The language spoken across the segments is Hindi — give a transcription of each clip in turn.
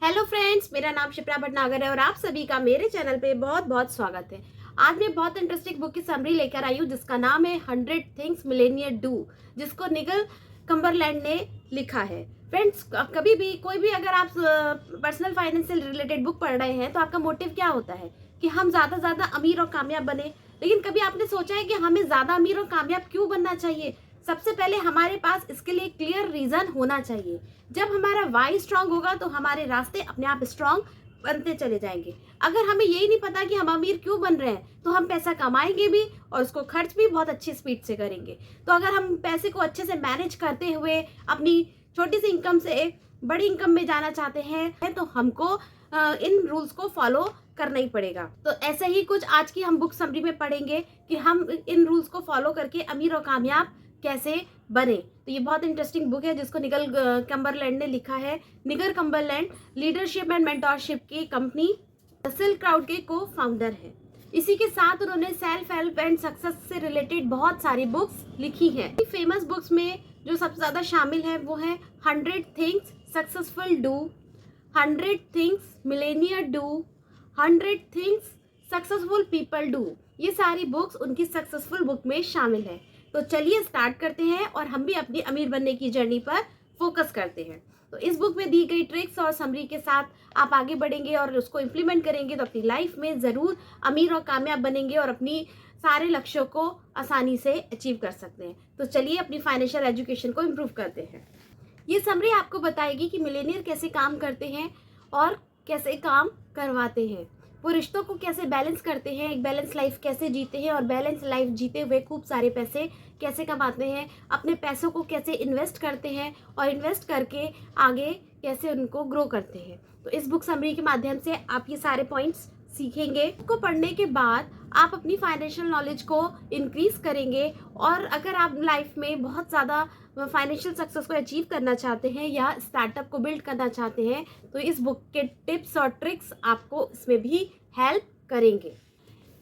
हेलो फ्रेंड्स, मेरा नाम शिप्रा भटनागर है और आप सभी का मेरे चैनल पे बहुत बहुत स्वागत है। आज मैं बहुत इंटरेस्टिंग बुक की समरी लेकर आई हूँ जिसका नाम है 100 थिंग्स मिलेनियर डू, जिसको निगल कम्बरलैंड ने लिखा है। फ्रेंड्स, कभी भी कोई भी अगर आप पर्सनल फाइनेंस से रिलेटेड बुक पढ़ रहे हैं तो आपका मोटिव क्या होता है कि हम ज़्यादा अमीर और कामयाब बने। लेकिन कभी आपने सोचा है कि हमें ज़्यादा अमीर और कामयाब क्यों बनना चाहिए? सबसे पहले हमारे पास इसके लिए क्लियर रीज़न होना चाहिए। जब हमारा वाई स्ट्रांग होगा तो हमारे रास्ते अपने आप स्ट्रांग बनते चले जाएंगे। अगर हमें यही नहीं पता कि हम अमीर क्यों बन रहे हैं तो हम पैसा कमाएंगे भी और उसको खर्च भी बहुत अच्छी स्पीड से करेंगे। तो अगर हम पैसे को अच्छे से मैनेज करते हुए अपनी छोटी सी इनकम से बड़ी इनकम में जाना चाहते हैं तो हमको इन रूल्स को फॉलो करना ही पड़ेगा। तो ऐसे ही कुछ आज की हम बुक समरी में पढ़ेंगे कि हम इन रूल्स को फॉलो करके अमीर और कामयाब कैसे बने। तो ये बहुत इंटरेस्टिंग बुक है जिसको निगल कम्बरलैंड ने लिखा है। निगल कम्बरलैंड लीडरशिप एंड मेंटोरशिप की कंपनी सिल्क क्राउड के को फाउंडर है। इसी के साथ उन्होंने सेल्फ हेल्प एंड सक्सेस से रिलेटेड बहुत सारी बुक्स लिखी हैं। फेमस बुक्स में जो सबसे ज्यादा शामिल है वो है 100 things successful do, 100 things Millionaire do, 100 things successful people do. ये सारी बुक्स उनकी सक्सेसफुल बुक में शामिल है। तो चलिए स्टार्ट करते हैं और हम भी अपनी अमीर बनने की जर्नी पर फोकस करते हैं। तो इस बुक में दी गई ट्रिक्स और समरी के साथ आप आगे बढ़ेंगे और उसको इम्प्लीमेंट करेंगे तो अपनी लाइफ में ज़रूर अमीर और कामयाब बनेंगे और अपनी सारे लक्ष्यों को आसानी से अचीव कर सकते हैं। तो चलिए अपनी फाइनेंशियल एजुकेशन को इम्प्रूव करते हैं। ये समरी आपको बताएगी कि मिलेनियर कैसे काम करते हैं और कैसे काम करवाते हैं, वो रिश्तों को कैसे बैलेंस करते हैं, एक बैलेंस लाइफ कैसे जीते हैं और बैलेंस लाइफ जीते हुए खूब सारे पैसे कैसे कमाते हैं, अपने पैसों को कैसे इन्वेस्ट करते हैं और इन्वेस्ट करके आगे कैसे उनको ग्रो करते हैं। तो इस बुक समरी के माध्यम से आप ये सारे पॉइंट्स सीखेंगे। को पढ़ने के बाद आप अपनी फाइनेंशियल नॉलेज को इंक्रीज करेंगे और अगर आप लाइफ में बहुत ज़्यादा फाइनेंशियल सक्सेस को अचीव करना चाहते हैं या स्टार्टअप को बिल्ड करना चाहते हैं तो इस बुक के टिप्स और ट्रिक्स आपको इसमें भी हेल्प करेंगे।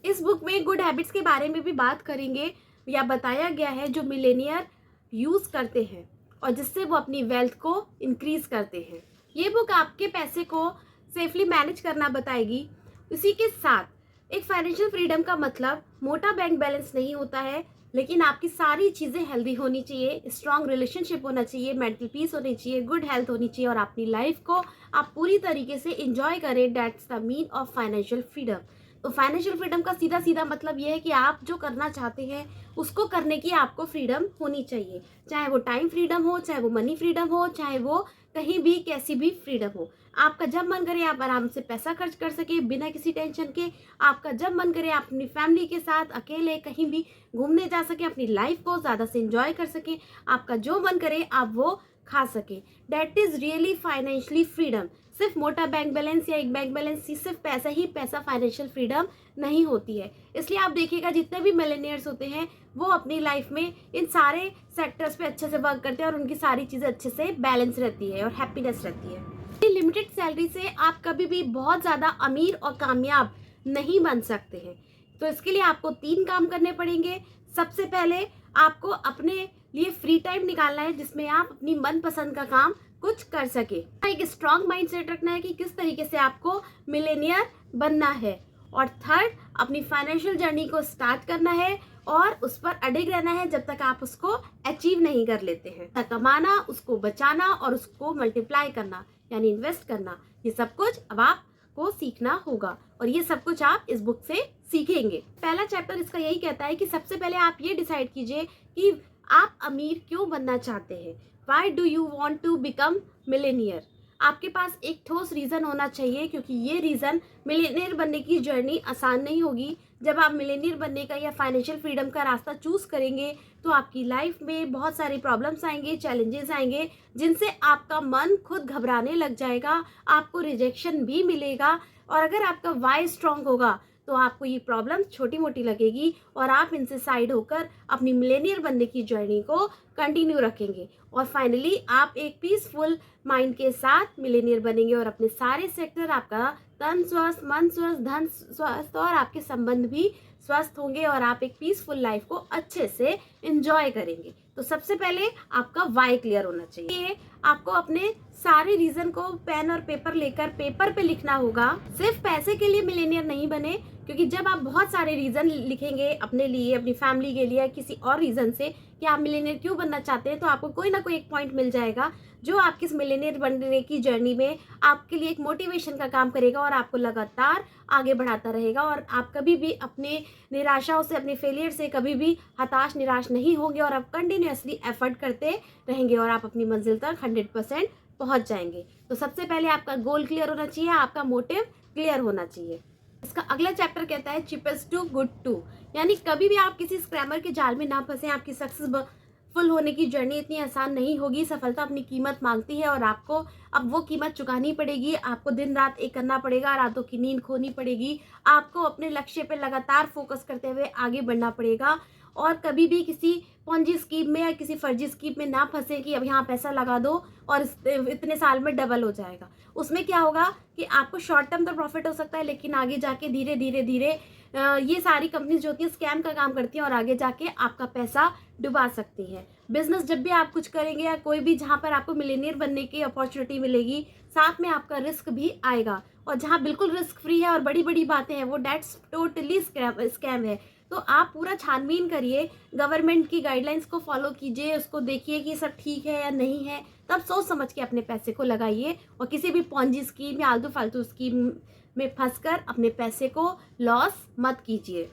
इस बुक में गुड हैबिट्स के बारे में भी बात करेंगे या बताया गया है जो मिलेनियर यूज़ करते हैं और जिससे वो अपनी वेल्थ को इंक्रीज करते हैं। ये बुक आपके पैसे को सेफली मैनेज करना बताएगी। इसी के साथ एक फाइनेंशियल फ्रीडम का मतलब मोटा बैंक बैलेंस नहीं होता है, लेकिन आपकी सारी चीज़ें हेल्दी होनी चाहिए, स्ट्रॉन्ग रिलेशनशिप होना चाहिए, मेंटल पीस होनी चाहिए, गुड हेल्थ होनी चाहिए और अपनी लाइफ को आप पूरी तरीके से इंजॉय करें। That's the mean of financial freedom. तो फाइनेंशियल फ्रीडम का सीधा सीधा मतलब ये है कि आप जो करना चाहते हैं उसको करने की आपको फ्रीडम होनी चाहिए, चाहे वो टाइम फ्रीडम हो, चाहे वो मनी फ्रीडम हो, चाहे वो कहीं भी कैसी भी फ्रीडम हो। आपका जब मन करे आप आराम से पैसा खर्च कर सके बिना किसी टेंशन के। आपका जब मन करे आप अपनी फैमिली के साथ अकेले कहीं भी घूमने जा सके, अपनी लाइफ को ज़्यादा से इंजॉय कर सके। आपका जो मन करे आप वो खा सके। That is really financially freedom. सिर्फ मोटा बैंक बैलेंस या एक बैंक बैलेंस ही सिर्फ पैसा ही पैसा फाइनेंशियल फ्रीडम नहीं होती है। इसलिए आप देखिएगा जितने भी मिलेनियर्स होते हैं वो अपनी लाइफ में इन सारे सेक्टर्स पे अच्छे से वर्क करते हैं और उनकी सारी चीज़ें अच्छे से बैलेंस रहती है और हैप्पीनेस रहती है। लिमिटेड सैलरी से आप कभी भी बहुत ज़्यादा अमीर और कामयाब नहीं बन सकते हैं। तो इसके लिए आपको 3 काम करने पड़ेंगे। सबसे पहले आपको अपने लिए फ्री टाइम निकालना है जिसमें आप अपनी मनपसंद का काम कुछ कर सके। एक स्ट्रॉन्ग माइंड सेट रखना है कि किस तरीके से आपको मिलेनियर बनना है। और थर्ड, अपनी फाइनेंशियल जर्नी को स्टार्ट करना है और उस पर अडिग रहना है जब तक आप उसको अचीव नहीं कर लेते हैं। कमाना, उसको बचाना और उसको मल्टीप्लाई करना यानी इन्वेस्ट करना, ये सब कुछ अब आपको सीखना होगा और ये सब कुछ आप इस बुक से सीखेंगे। पहला चैप्टर इसका यही कहता है कि सबसे पहले आप ये डिसाइड कीजिए कि आप अमीर क्यों बनना चाहते हैं। Why do you want to become millionaire? आपके पास एक ठोस रीज़न होना चाहिए क्योंकि ये रीज़न मिलेनियर बनने की जर्नी आसान नहीं होगी। जब आप मिलेनियर बनने का या फाइनेंशियल फ्रीडम का रास्ता चूज़ करेंगे तो आपकी लाइफ में बहुत सारी प्रॉब्लम्स आएंगे, चैलेंजेस आएंगे जिनसे आपका मन खुद घबराने लग जाएगा, आपको रिजेक्शन भी मिलेगा। और अगर आपका वाई स्ट्रांग होगा तो आपको ये प्रॉब्लम छोटी मोटी लगेगी और आप इनसे साइड होकर अपनी मिलेनियर बनने की जर्नी को कंटिन्यू रखेंगे और फाइनली आप एक पीसफुल माइंड के साथ मिलेनियर बनेंगे और अपने सारे सेक्टर, आपका तन स्वस्थ, मन स्वस्थ, धन स्वस्थ और आपके संबंध भी स्वस्थ होंगे और आप एक पीसफुल लाइफ को अच्छे से एंजॉय करेंगे। तो सबसे पहले आपका वाई क्लियर होना चाहिए। आपको अपने सारे रीजन को पेन और पेपर लेकर पेपर पे लिखना होगा। सिर्फ पैसे के लिए मिलेनियर नहीं बने, क्योंकि जब आप बहुत सारे रीजन लिखेंगे अपने लिए, अपनी फैमिली के लिए, किसी और रीजन से कि आप मिलेनियर क्यों बनना चाहते हैं, तो आपको कोई ना कोई एक पॉइंट मिल जाएगा जो आपकी इस मिलेनियर बनने की जर्नी में आपके लिए एक मोटिवेशन का काम करेगा और आपको लगातार आगे बढ़ाता रहेगा। और आप कभी भी अपने निराशाओं से, अपने फेलियर से कभी भी हताश निराश नहीं होंगे और आप कंटिन्यूअसली एफर्ट करते रहेंगे और आप अपनी मंजिल तक 100% पहुंच जाएंगे। तो सबसे पहले आपका गोल क्लियर होना चाहिए, आपका मोटिव क्लियर होना चाहिए। इसका अगला चैप्टर कहता है चीपेस्ट टू गुड टू, यानी कभी भी आप किसी स्कैमर के जाल में ना फंसे। आपकी सक्सेसफुल होने की जर्नी इतनी आसान नहीं होगी। सफलता अपनी कीमत मांगती है और आपको अब वो कीमत चुकानी पड़ेगी। आपको दिन रात एक करना पड़ेगा, रातों की नींद खोनी पड़ेगी। आपको अपने लक्ष्य पर लगातार फोकस करते हुए आगे बढ़ना पड़ेगा और कभी भी किसी पॉन्जी स्कीम में या किसी फर्जी स्कीम में ना फंसे कि अब यहाँ पैसा लगा दो और इतने साल में डबल हो जाएगा। उसमें क्या होगा कि आपको शॉर्ट टर्म तो प्रॉफिट हो सकता है, लेकिन आगे जाके धीरे धीरे धीरे ये सारी कंपनीज जो होती है स्कैम का काम करती हैं और आगे जाके आपका पैसा डुबा सकती है। बिजनेस जब भी आप कुछ करेंगे या कोई भी जहाँ पर आपको मिलेनियर बनने की अपॉर्चुनिटी मिलेगी, साथ में आपका रिस्क भी आएगा। और जहाँ बिल्कुल रिस्क फ्री है और बड़ी बड़ी बातें हैं, वो डेट्स टोटली स्कैम है। तो आप पूरा छानबीन करिए, गवर्नमेंट की गाइडलाइंस को फॉलो कीजिए, उसको देखिए कि सब ठीक है या नहीं है, तब सोच समझ के अपने पैसे को लगाइए और किसी भी पॉन्जी स्कीम या आलतू फालतू स्कीम में फंसकर अपने पैसे को लॉस मत कीजिए।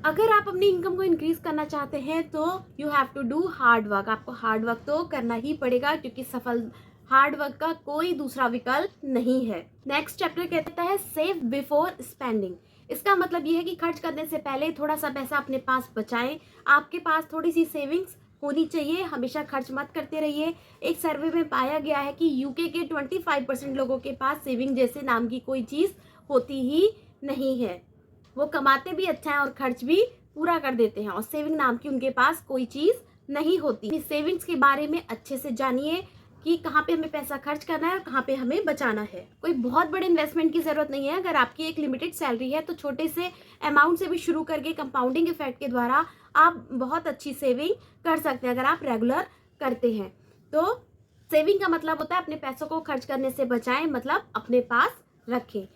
अगर आप अपनी इनकम को इंक्रीज करना चाहते हैं तो you have to do hard work. आपको हार्ड वर्क तो करना ही पड़ेगा, क्योंकि सफल हार्ड वर्क का कोई दूसरा विकल्प नहीं है। नेक्स्ट चैप्टर कहता है सेव बिफोर स्पेंडिंग। इसका मतलब ये है कि खर्च करने से पहले थोड़ा सा पैसा अपने पास बचाएं। आपके पास थोड़ी सी सेविंग्स होनी चाहिए, हमेशा खर्च मत करते रहिए। एक सर्वे में पाया गया है कि यूके के 25% लोगों के पास सेविंग जैसे नाम की कोई चीज़ होती ही नहीं है। वो कमाते भी अच्छा है और खर्च भी पूरा कर देते हैं, और सेविंग नाम की उनके पास कोई चीज़ नहीं होती। सेविंग्स के बारे में अच्छे से जानिए कि कहाँ पे हमें पैसा खर्च करना है और कहाँ पे हमें बचाना है। कोई बहुत बड़े इन्वेस्टमेंट की ज़रूरत नहीं है। अगर आपकी एक लिमिटेड सैलरी है तो छोटे से अमाउंट से भी शुरू करके कंपाउंडिंग इफेक्ट के द्वारा आप बहुत अच्छी सेविंग कर सकते हैं अगर आप रेगुलर करते हैं। तो सेविंग का मतलब होता है अपने पैसों को खर्च करने से बचाएं, मतलब अपने पास रखें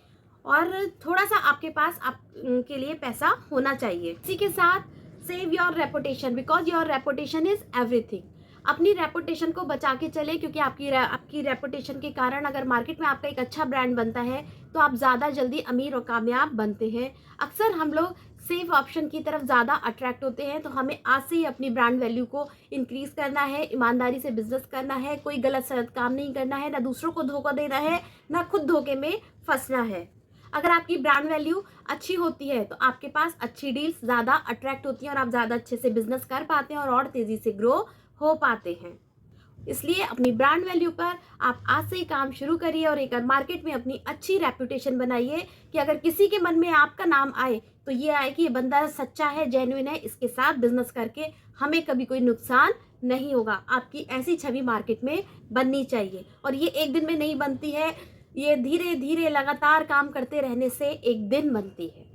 और थोड़ा सा आपके पास आपके लिए पैसा होना चाहिए। इसी के साथ save your reputation, because your reputation is everything. अपनी रेपुटेशन को बचा के चले, क्योंकि आपकी रेपुटेशन के कारण अगर मार्केट में आपका एक अच्छा ब्रांड बनता है तो आप ज़्यादा जल्दी अमीर और कामयाब बनते हैं। अक्सर हम लोग सेफ ऑप्शन की तरफ ज़्यादा अट्रैक्ट होते हैं, तो हमें आज से ही अपनी ब्रांड वैल्यू को इंक्रीज करना है, ईमानदारी से बिजनेस करना है, कोई गलत सलत काम नहीं करना है, ना दूसरों को धोखा देना है, ना खुद धोखे में फंसना है। अगर आपकी ब्रांड वैल्यू अच्छी होती है तो आपके पास अच्छी डील्स ज़्यादा अट्रैक्ट होती हैं और आप ज़्यादा अच्छे से बिजनेस कर पाते हैं और तेज़ी से ग्रो हो पाते हैं। इसलिए अपनी ब्रांड वैल्यू पर आप आज से ही काम शुरू करिए और एक मार्केट में अपनी अच्छी रेपुटेशन बनाइए कि अगर किसी के मन में आपका नाम आए तो ये आए कि ये बंदा सच्चा है, जेन्युइन है, इसके साथ बिजनेस करके हमें कभी कोई नुकसान नहीं होगा। आपकी ऐसी छवि मार्केट में बननी चाहिए और ये एक दिन में नहीं बनती है, ये धीरे धीरे लगातार काम करते रहने से एक दिन बनती है।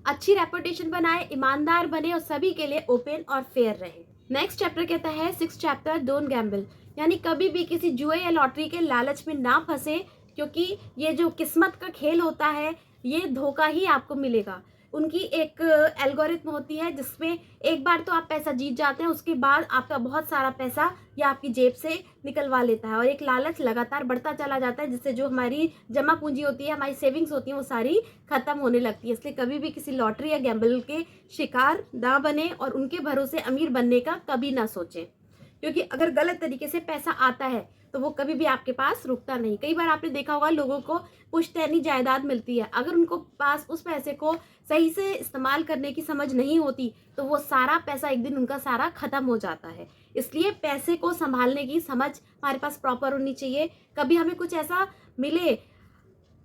अच्छी रेपुटेशन बनाए, ईमानदार बने और सभी के लिए ओपन और फेयर रहे। नेक्स्ट चैप्टर कहता है 6th चैप्टर डोंट गैम्बल, यानी कभी भी किसी जुए या लॉटरी के लालच में ना फंसे, क्योंकि ये जो किस्मत का खेल होता है ये धोखा ही आपको मिलेगा। उनकी एक एल्गोरिथम होती है जिसमें एक बार तो आप पैसा जीत जाते हैं, उसके बाद आपका बहुत सारा पैसा या आपकी जेब से निकलवा लेता है और एक लालच लगातार बढ़ता चला जाता है, जिससे जो हमारी जमा पूंजी होती है, हमारी सेविंग्स होती हैं, वो सारी खत्म होने लगती है। इसलिए कभी भी किसी लॉटरी या गैम्बल के शिकार ना बने और उनके भरोसे अमीर बनने का कभी ना सोचें, क्योंकि अगर गलत तरीके से पैसा आता है तो वो कभी भी आपके पास रुकता नहीं। कई बार आपने देखा होगा लोगों को पुश्तैनी जायदाद मिलती है, अगर उनको पास उस पैसे को सही से इस्तेमाल करने की समझ नहीं होती तो वो सारा पैसा एक दिन उनका सारा खत्म हो जाता है। इसलिए पैसे को संभालने की समझ हमारे पास प्रॉपर होनी चाहिए। कभी हमें कुछ ऐसा मिले,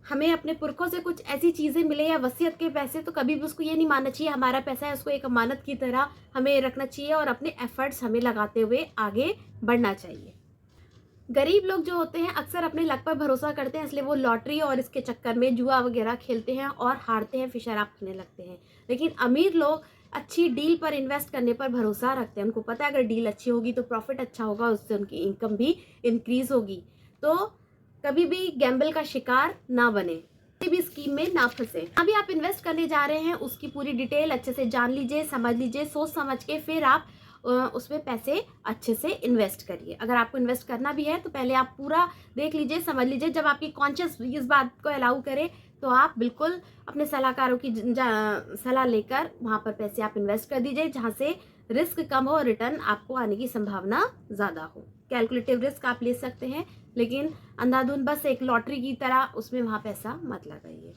हमें अपने पुरखों से कुछ ऐसी चीज़ें मिले या वसीयत के पैसे, तो कभी भी उसको ये नहीं मानना चाहिए हमारा पैसा है, उसको एक अमानत की तरह हमें रखना चाहिए और अपने एफर्ट्स हमें लगाते हुए आगे बढ़ना चाहिए। गरीब लोग जो होते हैं अक्सर अपने लक पर भरोसा करते हैं, इसलिए वो लॉटरी और इसके चक्कर में जुआ वगैरह खेलते हैं और हारते हैं, फिर शराब पीने लगते हैं। लेकिन अमीर लोग अच्छी डील पर इन्वेस्ट करने पर भरोसा रखते हैं। उनको पता है अगर डील अच्छी होगी तो प्रॉफिट अच्छा होगा, उससे उनकी इनकम भी इंक्रीज होगी। तो कभी भी गैम्बल का शिकार ना बने, किसी भी स्कीम में ना फंसे। अभी आप इन्वेस्ट करने जा रहे हैं उसकी पूरी डिटेल अच्छे से जान लीजिए, समझ लीजिए, सोच समझ के फिर आप उसमें पैसे अच्छे से इन्वेस्ट करिए। अगर आपको इन्वेस्ट करना भी है तो पहले आप पूरा देख लीजिए, समझ लीजिए। जब आपकी कॉन्शियस इस बात को अलाउ करे तो आप बिल्कुल अपने सलाहकारों की सलाह लेकर वहाँ पर पैसे आप इन्वेस्ट कर दीजिए, जहाँ से रिस्क कम हो और रिटर्न आपको आने की संभावना ज़्यादा हो। कैलकुलेटिव रिस्क आप ले सकते हैं, लेकिन अंधाधुंध बस एक लॉटरी की तरह उसमें वहाँ पैसा मत लगाइए।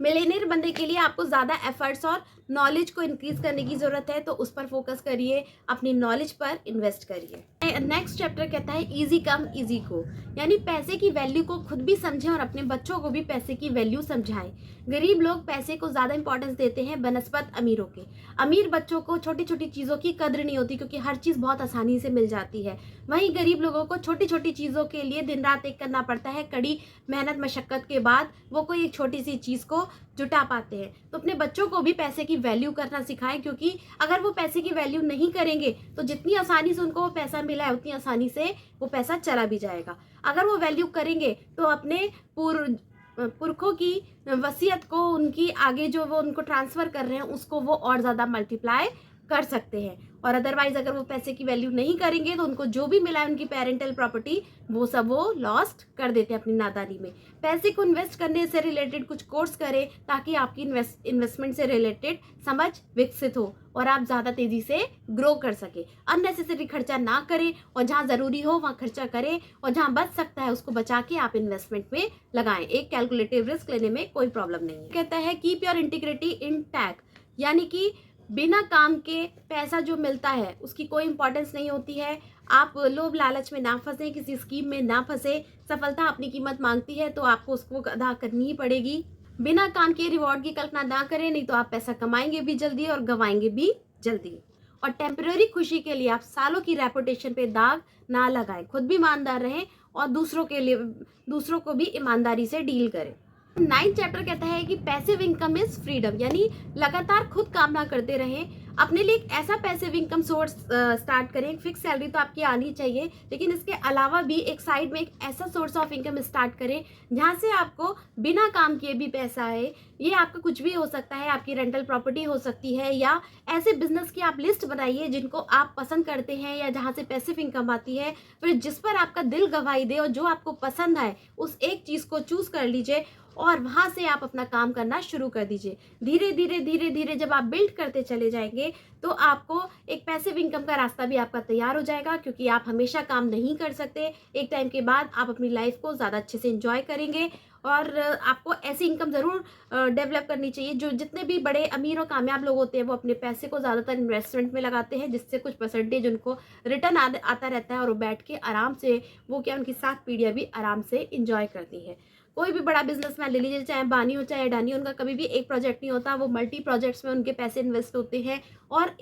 मिलेनियर बनने के लिए आपको ज़्यादा एफर्ट्स और नॉलेज को इंक्रीज करने की ज़रूरत है, तो उस पर फोकस करिए, अपनी नॉलेज पर इन्वेस्ट करिए। नेक्स्ट चैप्टर कहता है इजी कम इजी को, यानी पैसे की वैल्यू को खुद भी समझें और अपने बच्चों को भी पैसे की वैल्यू समझाएं। गरीब लोग पैसे को ज़्यादा इंपॉर्टेंस देते हैं बनस्पत अमीरों के। अमीर बच्चों को छोटी छोटी चीज़ों की कद्र नहीं होती, क्योंकि हर चीज़ बहुत आसानी से मिल जाती है। वहीं गरीब लोगों को छोटी छोटी चीज़ों के लिए दिन रात एक करना पड़ता है। कड़ी मेहनत मशक्क़त के बाद वो कोई एक छोटी सी चीज़ को जुटा पाते हैं। तो अपने बच्चों को भी पैसे की वैल्यू करना सिखाएं, क्योंकि अगर वो पैसे की वैल्यू नहीं करेंगे तो जितनी आसानी से उनको वो पैसा मिला है उतनी आसानी से वो पैसा चला भी जाएगा। अगर वो वैल्यू करेंगे तो अपने पुरखों की वसीयत को, उनकी आगे जो वो उनको ट्रांसफ़र कर रहे हैं उसको वो और ज़्यादा मल्टीप्लाई कर सकते हैं। और अदरवाइज अगर वो पैसे की वैल्यू नहीं करेंगे तो उनको जो भी मिला है उनकी पेरेंटल प्रॉपर्टी वो सब वो लॉस्ट कर देते हैं अपनी नादानी में। पैसे को इन्वेस्ट करने से रिलेटेड कुछ कोर्स करें, ताकि आपकी इन्वेस्टमेंट से रिलेटेड समझ विकसित हो और आप ज़्यादा तेज़ी से ग्रो कर सके। अननेसेसरी खर्चा ना करें, और जहाँ ज़रूरी हो वहाँ खर्चा करें, और जहाँ बच सकता है उसको बचा के आप इन्वेस्टमेंट में लगाएं। एक कैलकुलेटिव रिस्क लेने में कोई प्रॉब्लम नहीं है। कहता है कीप योर इंटीग्रिटी इंटैक्ट, यानी कि बिना काम के पैसा जो मिलता है उसकी कोई इंपॉर्टेंस नहीं होती है। आप लोभ लालच में ना फंसे, किसी स्कीम में ना फंसे। सफलता अपनी कीमत मांगती है तो आपको उसको अदा करनी ही पड़ेगी। बिना काम के रिवॉर्ड की कल्पना ना करें, नहीं तो आप पैसा कमाएंगे भी जल्दी और गंवाएंगे भी जल्दी। और टेम्पररी खुशी के लिए आप सालों की रेपुटेशन पे दाग ना लगाएं। खुद भी ईमानदार रहें और दूसरों को भी ईमानदारी से डील करें। 9th चैप्टर कहता है कि पैसिव इनकम इज फ्रीडम, यानी लगातार खुद काम ना करते रहें। अपने लिए एक ऐसा पैसिव इनकम सोर्स स्टार्ट करें। फिक्स सैलरी तो आपकी आनी चाहिए, लेकिन इसके अलावा भी एक साइड में एक ऐसा सोर्स ऑफ इनकम स्टार्ट करें जहां से आपको बिना काम किए भी पैसा आए। ये आपका कुछ भी हो सकता है, आपकी रेंटल प्रॉपर्टी हो सकती है, या ऐसे बिजनेस की आप लिस्ट बनाइए जिनको आप पसंद करते हैं या जहाँ से पैसिव इनकम आती है। फिर जिस पर आपका दिल गवाही दे और जो आपको पसंद आए उस एक चीज़ को चूज़ कर लीजिए और वहाँ से आप अपना काम करना शुरू कर दीजिए। धीरे धीरे जब आप बिल्ड करते चले जाएंगे तो आपको एक पैसिव इनकम का रास्ता भी आपका तैयार हो जाएगा, क्योंकि आप हमेशा काम नहीं कर सकते। एक टाइम के बाद आप अपनी लाइफ को ज़्यादा अच्छे से एंजॉय करेंगे। और आपको ऐसी इनकम ज़रूर डेवलप करनी चाहिए। जो जितने भी बड़े अमीर और कामयाब लोग होते हैं वो अपने पैसे को ज़्यादातर इन्वेस्टमेंट में लगाते हैं, जिससे कुछ परसेंटेज उनको रिटर्न आता रहता है और वो बैठ के आराम से वो क्या उनकी 7 पीढ़ियाँ भी आराम से इंजॉय करती है। कोई भी बड़ा बिजनेसमैन ले लीजिए, चाहे अंबानी हो चाहे अडानी, उनका कभी भी एक प्रोजेक्ट नहीं होता। वो मल्टी प्रोजेक्ट्स में उनके पैसे इन्वेस्ट होते हैं और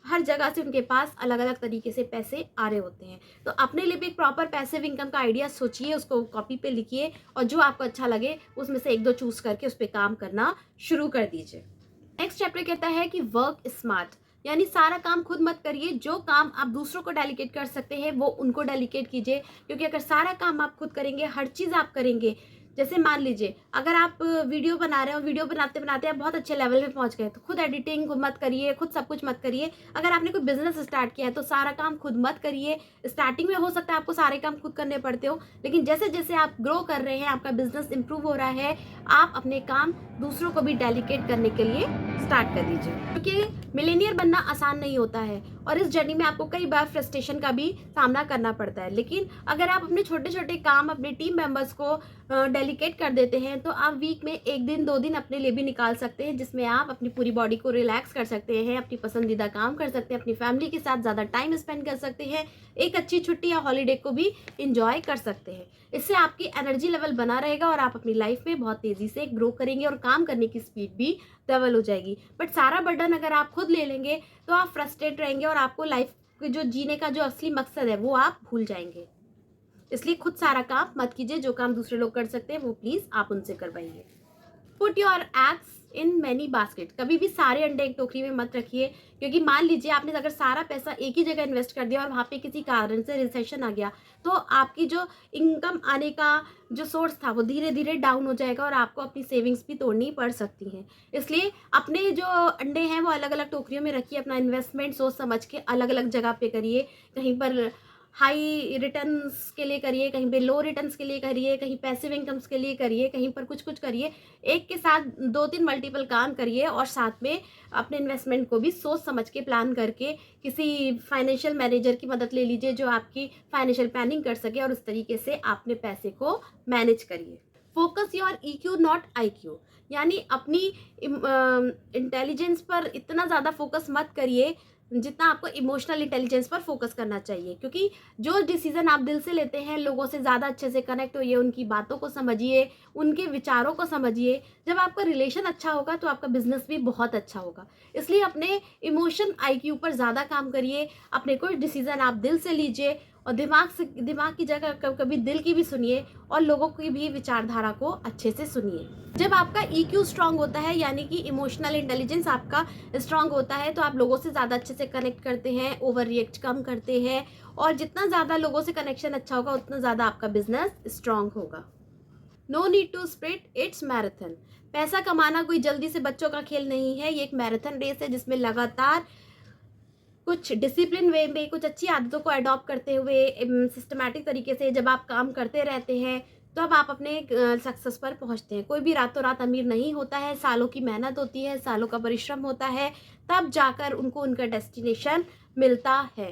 हर जगह से उनके पास अलग अलग तरीके से पैसे आ रहे होते हैं। तो अपने लिए भी एक प्रॉपर पैसिव इनकम का आइडिया सोचिए, उसको कॉपी पे लिखिए और जो आपको अच्छा लगे उसमें से 1-2 चूज करके उस पर काम करना शुरू कर दीजिए। नेक्स्ट चैप्टर कहता है कि वर्क स्मार्ट, यानी सारा काम खुद मत करिए। जो काम आप दूसरों को डेलीकेट कर सकते हैं वो उनको डेलीकेट कीजिए, क्योंकि अगर सारा काम आप खुद करेंगे, हर चीज़ आप करेंगे, जैसे मान लीजिए अगर आप वीडियो बना रहे हो, वीडियो बनाते बनाते आप बहुत अच्छे लेवल पे पहुंच गए, तो खुद एडिटिंग मत करिए, खुद सब कुछ मत करिए। अगर आपने कोई बिजनेस स्टार्ट किया है तो सारा काम खुद मत करिए। स्टार्टिंग में हो सकता है आपको सारे काम खुद करने पड़ते हो, लेकिन जैसे जैसे आप ग्रो कर रहे हैं, आपका बिजनेस इंप्रूव हो रहा है, आप अपने काम दूसरों को भी डेलीकेट करने के लिए स्टार्ट कर दीजिए। क्योंकि मिलेनियर बनना आसान नहीं होता है और इस जर्नी में आपको कई बार फ्रस्ट्रेशन का भी सामना करना पड़ता है। लेकिन अगर आप अपने छोटे छोटे काम अपने टीम मेंबर्स को डेलीकेट कर देते हैं तो आप वीक में 1 दिन 2 दिन अपने लिए भी निकाल सकते हैं, जिसमें आप अपनी पूरी बॉडी को रिलैक्स कर सकते हैं, अपनी पसंदीदा काम कर सकते हैं, अपनी फैमिली के साथ ज़्यादा टाइम स्पेंड कर सकते हैं, एक अच्छी छुट्टी या हॉलीडे को भी इंजॉय कर सकते हैं। इससे आपकी एनर्जी लेवल बना रहेगा और आप अपनी लाइफ में बहुत तेज़ी से ग्रो करेंगे और काम करने की स्पीड भी डबल हो जाएगी। बट सारा बर्डन अगर आप खुद ले लेंगे तो आप फ्रस्ट्रेट रहेंगे और आपको लाइफ जो जीने का जो असली मकसद है वो आप भूल जाएंगे। इसलिए खुद सारा काम मत कीजिए। जो काम दूसरे लोग कर सकते हैं वो प्लीज़ आप उनसे करवाइए। Put your eggs in many basket, कभी भी सारे अंडे एक टोकरी में मत रखिए, क्योंकि मान लीजिए आपने अगर सारा पैसा एक ही जगह इन्वेस्ट कर दिया और वहाँ पे किसी कारण से रिसेशन आ गया, तो आपकी जो इनकम आने का जो सोर्स था वो धीरे धीरे डाउन हो जाएगा और आपको अपनी सेविंग्स भी तोड़नी पड़ सकती हैं। इसलिए अपने जो अंडे हैं वो अलग अलग टोकरियों में रखिए, अपना इन्वेस्टमेंट सोच समझ के अलग अलग जगह पे करिए, कहीं पर हाई रिटर्न्स के लिए करिए, कहीं पे लो रिटर्न्स के लिए करिए, कहीं पैसिव इनकम्स के लिए करिए, कहीं पर कुछ कुछ करिए, एक के साथ 2-3 मल्टीपल काम करिए और साथ में अपने इन्वेस्टमेंट को भी सोच समझ के प्लान करके किसी फाइनेंशियल मैनेजर की मदद ले लीजिए जो आपकी फाइनेंशियल प्लानिंग कर सके और उस तरीके से अपने पैसे को मैनेज करिए। Focus your EQ not IQ, यानी अपनी इंटेलिजेंस पर इतना ज़्यादा फोकस मत करिए जितना आपको इमोशनल इंटेलिजेंस पर फोकस करना चाहिए, क्योंकि जो डिसीजन आप दिल से लेते हैं, लोगों से ज़्यादा अच्छे से कनेक्ट होइए, उनकी बातों को समझिए, उनके विचारों को समझिए। जब आपका रिलेशन अच्छा होगा तो आपका बिजनेस भी बहुत अच्छा होगा। इसलिए अपने इमोशन IQ पर ज़्यादा काम करिए, अपने कुछ डिसीजन आप दिल से लीजिए और दिमाग की जगह कभी दिल की भी सुनिए और लोगों की भी विचारधारा को अच्छे से सुनिए। जब आपका EQ स्ट्रांग होता है, यानी कि इमोशनल इंटेलिजेंस आपका स्ट्रांग होता है, तो आप लोगों से ज़्यादा अच्छे से कनेक्ट करते हैं, ओवर रिएक्ट कम करते हैं और जितना ज़्यादा लोगों से कनेक्शन अच्छा होगा उतना ज़्यादा आपका बिजनेस स्ट्रांग होगा। No need to sprint, it's marathon. पैसा कमाना कोई जल्दी से बच्चों का खेल नहीं है, ये एक मैराथन रेस है जिसमें लगातार कुछ डिसिप्लिन वे में कुछ अच्छी आदतों को अडॉप्ट करते हुए सिस्टमैटिक तरीके से जब आप काम करते रहते हैं तब आप अपने सक्सेस पर पहुंचते हैं। कोई भी रातों रात अमीर नहीं होता है, सालों की मेहनत होती है, सालों का परिश्रम होता है, तब जाकर उनको उनका डेस्टिनेशन मिलता है।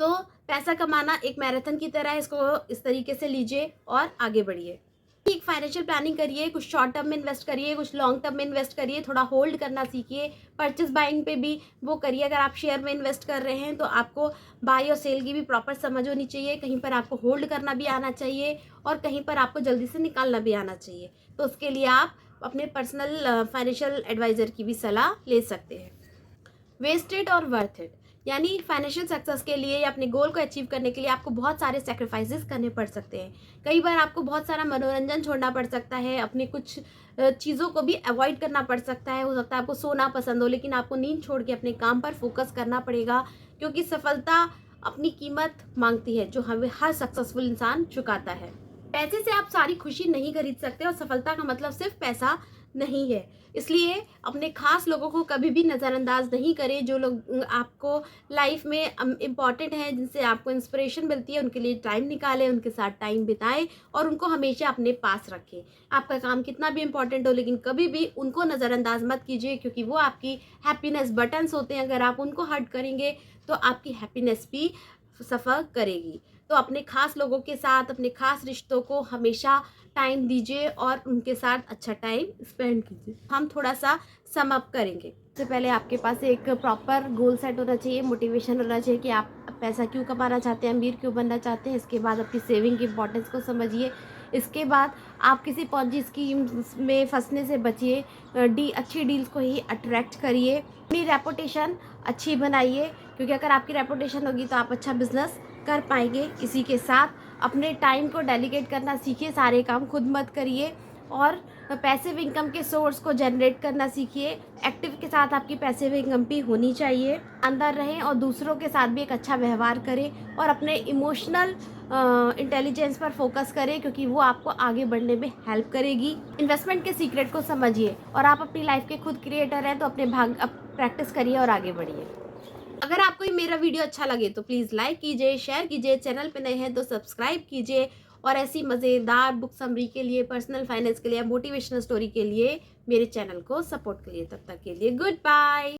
तो पैसा कमाना एक मैराथन की तरह है, इसको इस तरीके से लीजिए और आगे बढ़िए। एक फाइनेंशियल प्लानिंग करिए, कुछ शॉर्ट टर्म में इन्वेस्ट करिए, कुछ लॉन्ग टर्म में इन्वेस्ट करिए, थोड़ा होल्ड करना सीखिए, परचेस बाइंग पे भी वो करिए। अगर आप शेयर में इन्वेस्ट कर रहे हैं तो आपको बाई और सेल की भी प्रॉपर समझ होनी चाहिए, कहीं पर आपको होल्ड करना भी आना चाहिए और कहीं पर आपको जल्दी से निकालना भी आना चाहिए। तो उसके लिए आप अपने पर्सनल फाइनेंशियल एडवाइज़र की भी सलाह ले सकते हैं। वेस्टेड और वर्थ इट, यानी फाइनेंशियल सक्सेस के लिए या अपने गोल को अचीव करने के लिए आपको बहुत सारे सेक्रीफाइसेस करने पड़ सकते हैं। कई बार आपको बहुत सारा मनोरंजन छोड़ना पड़ सकता है, अपने कुछ चीज़ों को भी अवॉइड करना पड़ सकता है। हो सकता है आपको सोना पसंद हो, लेकिन आपको नींद छोड़ के अपने काम पर फोकस करना पड़ेगा, क्योंकि सफलता अपनी कीमत मांगती है जो हमें हर सक्सेसफुल इंसान चुकाता है। पैसे से आप सारी खुशी नहीं खरीद सकते और सफलता का मतलब सिर्फ पैसा नहीं है। इसलिए अपने खास लोगों को कभी भी नज़रअंदाज नहीं करें। जो लोग आपको लाइफ में इम्पॉर्टेंट हैं, जिनसे आपको इंस्पिरेशन मिलती है, उनके लिए टाइम निकालें, उनके साथ टाइम बिताएं और उनको हमेशा अपने पास रखें। आपका काम कितना भी इम्पॉर्टेंट हो, लेकिन कभी भी उनको नज़रअंदाज मत कीजिए, क्योंकि वो आपकी हैप्पीनेस बटन्स होते हैं। अगर आप उनको हर्ट करेंगे तो आपकी हैप्पीनेस भी सफ़र करेगी। तो अपने खास लोगों के साथ, अपने खास रिश्तों को हमेशा टाइम दीजिए और उनके साथ अच्छा टाइम स्पेंड कीजिए। हम थोड़ा सा सम अप करेंगे। सबसे पहले आपके पास एक प्रॉपर गोल सेट होना चाहिए, मोटिवेशन होना चाहिए कि आप पैसा क्यों कमाना चाहते हैं, अमीर क्यों बनना चाहते हैं। इसके बाद अपनी सेविंग की इंपॉर्टेंस को समझिए। इसके बाद आप किसी पॉन्जी स्कीम में फंसने से बचिए, अच्छी डील्स को ही अट्रैक्ट करिए, अपनी रेपुटेशन अच्छी बनाइए, क्योंकि अगर आपकी रेपुटेशन होगी तो आप अच्छा बिजनेस कर पाएंगे। इसी के साथ अपने टाइम को डेलीगेट करना सीखिए, सारे काम खुद मत करिए और पैसिव इनकम के सोर्स को जनरेट करना सीखिए। एक्टिव के साथ आपकी पैसिव इनकम भी होनी चाहिए। अंदर रहें और दूसरों के साथ भी एक अच्छा व्यवहार करें और अपने इमोशनल इंटेलिजेंस पर फोकस करें, क्योंकि वो आपको आगे बढ़ने में हेल्प करेगी। इन्वेस्टमेंट के सीक्रेट को समझिए और आप अपनी लाइफ के खुद क्रिएटर हैं, तो अपने प्रैक्टिस करिए और आगे बढ़िए। अगर आपको ये मेरा वीडियो अच्छा लगे तो प्लीज़ लाइक कीजिए, शेयर कीजिए, चैनल पे नए हैं तो सब्सक्राइब कीजिए और ऐसी मज़ेदार बुक समरी के लिए, पर्सनल फाइनेंस के लिए, मोटिवेशनल स्टोरी के लिए मेरे चैनल को सपोर्ट करिए। तब तक के लिए गुड बाय।